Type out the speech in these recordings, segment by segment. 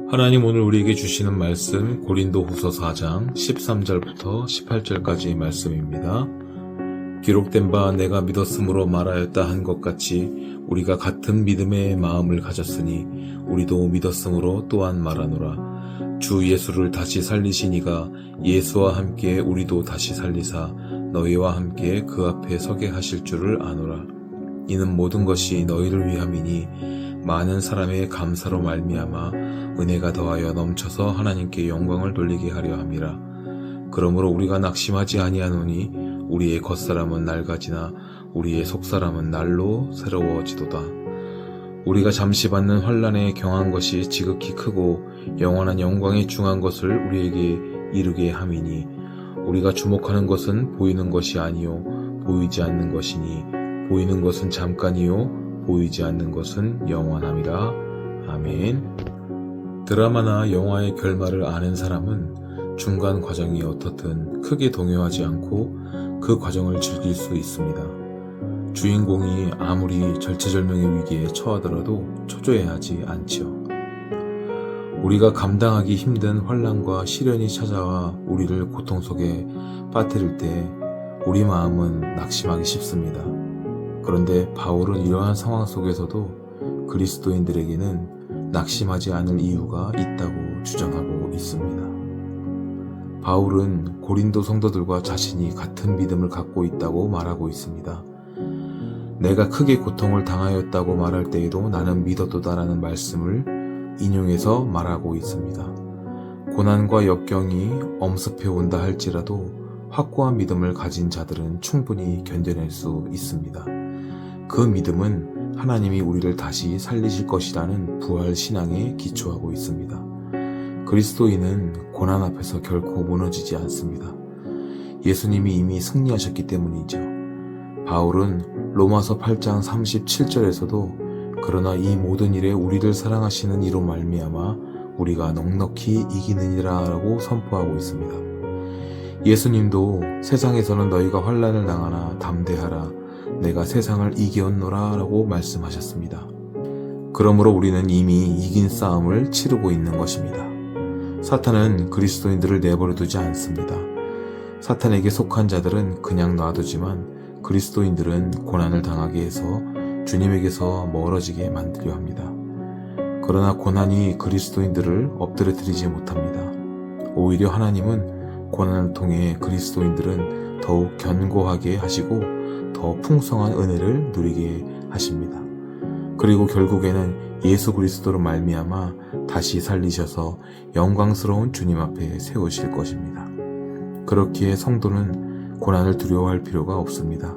하나님 오늘 우리에게 주시는 말씀 고린도후서 4장 13절부터 18절까지의 말씀입니다. 기록된 바 내가 믿었으므로 말하였다 한 것 같이 우리가 같은 믿음의 마음을 가졌으니 우리도 믿었으므로 또한 말하노라. 주 예수를 다시 살리신 이가 예수와 함께 우리도 다시 살리사 너희와 함께 그 앞에 서게 하실 줄을 아노라. 이는 모든 것이 너희를 위함이니 많은 사람의 감사로 말미암아 은혜가 더하여 넘쳐서 하나님께 영광을 돌리게 하려 함이라. 그러므로 우리가 낙심하지 아니하노니 우리의 겉사람은 낡아지나 우리의 속사람은 날로 새로워지도다. 우리가 잠시 받는 환난에 경한 것이 지극히 크고 영원한 영광에 중한 것을 우리에게 이루게 함이니 우리가 주목하는 것은 보이는 것이 아니요 보이지 않는 것이니 보이는 것은 잠깐이요 보이지 않는 것은 영원함이라. 아멘. 드라마나 영화의 결말을 아는 사람은 중간 과정이 어떻든 크게 동요하지 않고 그 과정을 즐길 수 있습니다. 주인공이 아무리 절체절명의 위기에 처하더라도 초조해하지 않지요. 우리가 감당하기 힘든 환난과 시련이 찾아와 우리를 고통 속에 빠뜨릴 때 우리 마음은 낙심하기 쉽습니다. 그런데 바울은 이러한 상황 속에서도 그리스도인들에게는 낙심하지 않을 이유가 있다고 주장하고 있습니다. 바울은 고린도 성도들과 자신이 같은 믿음을 갖고 있다고 말하고 있습니다. 내가 크게 고통을 당하였다고 말할 때에도 나는 믿었도다라는 말씀을 인용해서 말하고 있습니다. 고난과 역경이 엄습해 온다 할지라도 확고한 믿음을 가진 자들은 충분히 견뎌낼 수 있습니다. 그 믿음은 하나님이 우리를 다시 살리실 것이라는 부활 신앙에 기초하고 있습니다. 그리스도인은 고난 앞에서 결코 무너지지 않습니다. 예수님이 이미 승리하셨기 때문이죠. 바울은 로마서 8장 37절에서도 그러나 이 모든 일에 우리를 사랑하시는 이로 말미암아 우리가 넉넉히 이기느니라 라고 선포하고 있습니다. 예수님도 세상에서는 너희가 환난을 당하나 담대하라 내가 세상을 이기었노라 라고 말씀하셨습니다. 그러므로 우리는 이미 이긴 싸움을 치르고 있는 것입니다. 사탄은 그리스도인들을 내버려 두지 않습니다. 사탄에게 속한 자들은 그냥 놔두지만 그리스도인들은 고난을 당하게 해서 주님에게서 멀어지게 만들려 합니다. 그러나 고난이 그리스도인들을 엎드려뜨리지 못합니다. 오히려 하나님은 고난을 통해 그리스도인들은 더욱 견고하게 하시고 더 풍성한 은혜를 누리게 하십니다. 그리고 결국에는 예수 그리스도로 말미암아 다시 살리셔서 영광스러운 주님 앞에 세우실 것입니다. 그렇기에 성도는 고난을 두려워할 필요가 없습니다.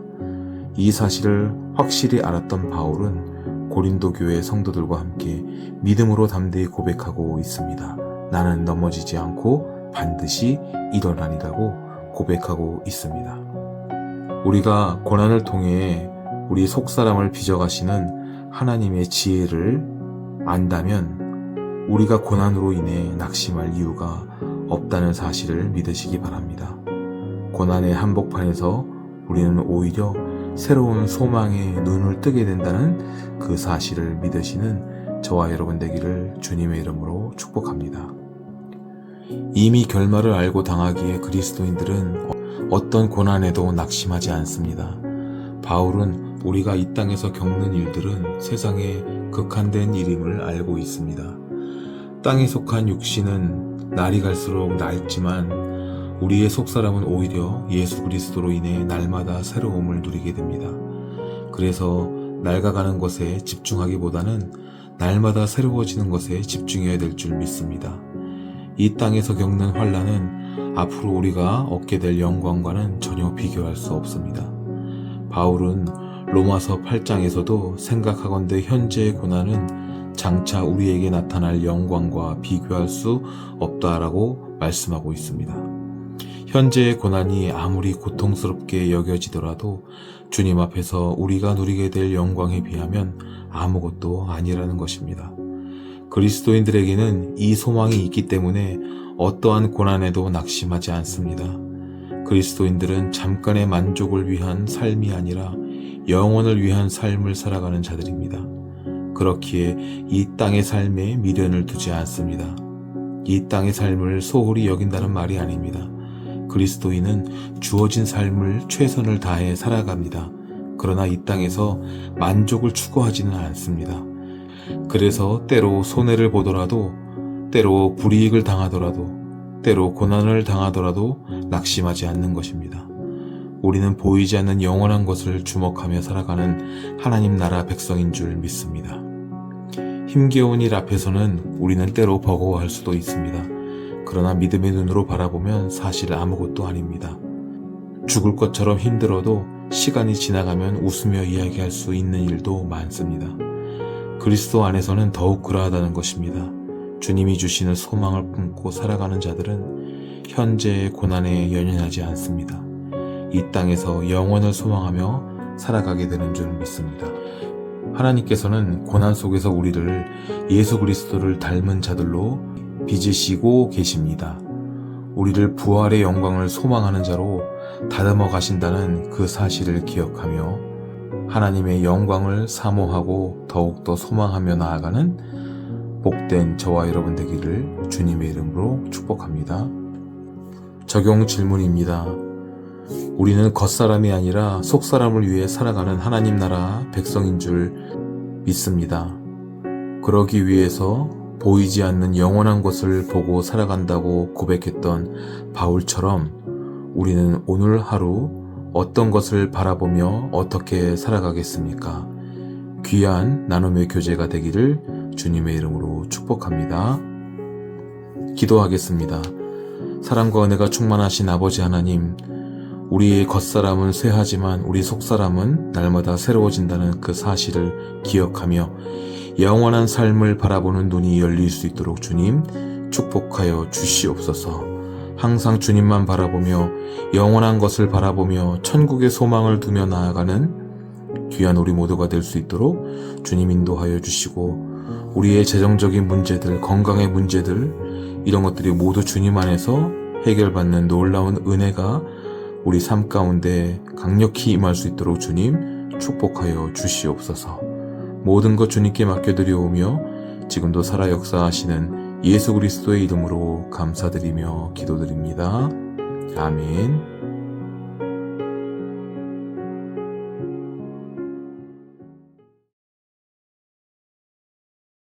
이 사실을 확실히 알았던 바울은 고린도 교회 성도들과 함께 믿음으로 담대히 고백하고 있습니다. 나는 넘어지지 않고 반드시 일어나리라고 고백하고 있습니다. 우리가 고난을 통해 우리 속사람을 빚어가시는 하나님의 지혜를 안다면 우리가 고난으로 인해 낙심할 이유가 없다는 사실을 믿으시기 바랍니다. 고난의 한복판에서 우리는 오히려 새로운 소망에 눈을 뜨게 된다는 그 사실을 믿으시는 저와 여러분 되기를 주님의 이름으로 축복합니다. 이미 결말을 알고 당하기에 그리스도인들은 어떤 고난에도 낙심하지 않습니다. 바울은 우리가 이 땅에서 겪는 일들은 세상의 극한된 일임을 알고 있습니다. 땅에 속한 육신은 날이 갈수록 낡지만 우리의 속사람은 오히려 예수 그리스도로 인해 날마다 새로움을 누리게 됩니다. 그래서 낡아가는 것에 집중하기보다는 날마다 새로워지는 것에 집중해야 될 줄 믿습니다. 이 땅에서 겪는 환난은 앞으로 우리가 얻게 될 영광과는 전혀 비교할 수 없습니다. 바울은 로마서 8장에서도 생각하건대 현재의 고난은 장차 우리에게 나타날 영광과 비교할 수 없다라고 말씀하고 있습니다. 현재의 고난이 아무리 고통스럽게 여겨지더라도 주님 앞에서 우리가 누리게 될 영광에 비하면 아무것도 아니라는 것입니다. 그리스도인들에게는 이 소망이 있기 때문에 어떠한 고난에도 낙심하지 않습니다. 그리스도인들은 잠깐의 만족을 위한 삶이 아니라 영원을 위한 삶을 살아가는 자들입니다. 그렇기에 이 땅의 삶에 미련을 두지 않습니다. 이 땅의 삶을 소홀히 여긴다는 말이 아닙니다. 그리스도인은 주어진 삶을 최선을 다해 살아갑니다. 그러나 이 땅에서 만족을 추구하지는 않습니다. 그래서 때로 손해를 보더라도, 때로 불이익을 당하더라도, 때로 고난을 당하더라도 낙심하지 않는 것입니다. 우리는 보이지 않는 영원한 것을 주목하며 살아가는 하나님 나라 백성인 줄 믿습니다. 힘겨운 일 앞에서는 우리는 때로 버거워할 수도 있습니다. 그러나 믿음의 눈으로 바라보면 사실 아무것도 아닙니다. 죽을 것처럼 힘들어도 시간이 지나가면 웃으며 이야기할 수 있는 일도 많습니다. 그리스도 안에서는 더욱 그러하다는 것입니다. 주님이 주시는 소망을 품고 살아가는 자들은 현재의 고난에 연연하지 않습니다. 이 땅에서 영원을 소망하며 살아가게 되는 줄 믿습니다. 하나님께서는 고난 속에서 우리를 예수 그리스도를 닮은 자들로 빚으시고 계십니다. 우리를 부활의 영광을 소망하는 자로 다듬어 가신다는 그 사실을 기억하며 하나님의 영광을 사모하고 더욱더 소망하며 나아가는 복된 저와 여러분 되기를 주님의 이름으로 축복합니다. 적용 질문입니다. 우리는 겉사람이 아니라 속사람을 위해 살아가는 하나님 나라 백성인 줄 믿습니다. 그러기 위해서 보이지 않는 영원한 것을 보고 살아간다고 고백했던 바울처럼 우리는 오늘 하루 어떤 것을 바라보며 어떻게 살아가겠습니까? 귀한 나눔의 교제가 되기를 주님의 이름으로 축복합니다. 기도하겠습니다. 사랑과 은혜가 충만하신 아버지 하나님, 우리의 겉사람은 쇠하지만 우리 속사람은 날마다 새로워진다는 그 사실을 기억하며 영원한 삶을 바라보는 눈이 열릴 수 있도록 주님 축복하여 주시옵소서. 항상 주님만 바라보며 영원한 것을 바라보며 천국의 소망을 두며 나아가는 귀한 우리 모두가 될 수 있도록 주님 인도하여 주시고, 우리의 재정적인 문제들, 건강의 문제들, 이런 것들이 모두 주님 안에서 해결받는 놀라운 은혜가 우리 삶 가운데 강력히 임할 수 있도록 주님 축복하여 주시옵소서. 모든 것 주님께 맡겨드리오며 지금도 살아 역사하시는 예수 그리스도의 이름으로 감사드리며 기도드립니다. 아멘.